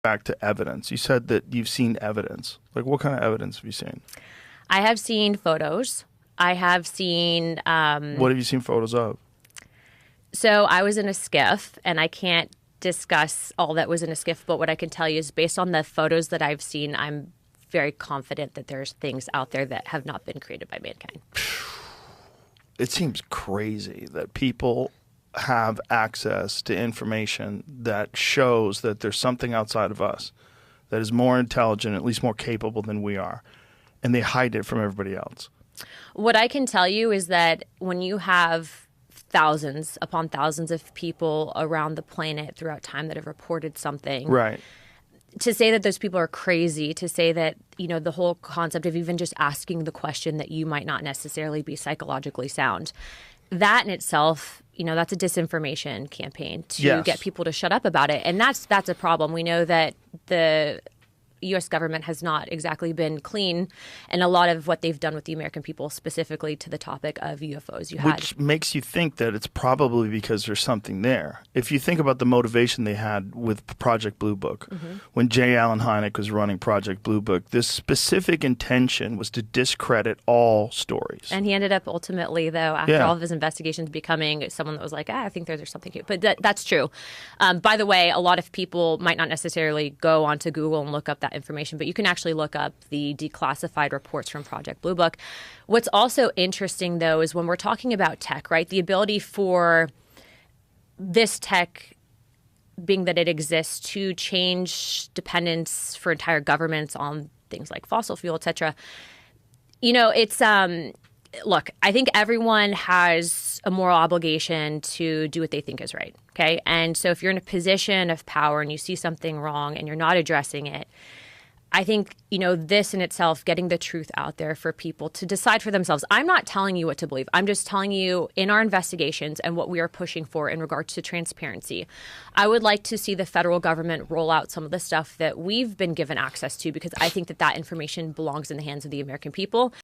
back to evidence. You said that you've seen evidence. Like, what kind of evidence have you seen? I have seen photos. I have seen. What have you seen photos of? So I was in a skiff, and I can't discuss all that was in a skiff, but what I can tell you is based on the photos that I've seen, I'm very confident that there's things out there that have not been created by mankind. It seems crazy that people have access to information that shows that there's something outside of us that is more intelligent, at least more capable than we are, and they hide it from everybody else. What I can tell you is that when you have thousands upon thousands of people around the planet throughout time that have reported something, Right. to say that those people are crazy, to say that, you know, the whole concept of even just asking the question that you might not necessarily be psychologically sound, that in itself, you know, that's a disinformation campaign to Yes. get people to shut up about it. And that's a problem. We know that the U.S. government has not exactly been clean, and a lot of what they've done with the American people, specifically to the topic of UFOs. Which makes you think that it's probably because there's something there. If you think about the motivation they had with Project Blue Book, when J. Allen Hynek was running Project Blue Book, this specific intention was to discredit all stories. And he ended up ultimately, though, after all of his investigations, becoming someone that was like, I think there's something here. But that's true. By the way, a lot of people might not necessarily go onto Google and look up that information, but you can actually look up the declassified reports from Project Blue Book. What's also interesting, though, is when we're talking about tech, right, the ability for this tech, being that it exists, to change dependence for entire governments on things like fossil fuel, et cetera. You know, it's look, I think everyone has a moral obligation to do what they think is right. Okay. And so if you're in a position of power and you see something wrong and you're not addressing it, I think, you know, this in itself, getting the truth out there for people to decide for themselves. I'm not telling you what to believe. I'm just telling you in our investigations and what we are pushing for in regards to transparency. I would like to see the federal government roll out some of the stuff that we've been given access to, because I think that that information belongs in the hands of the American people.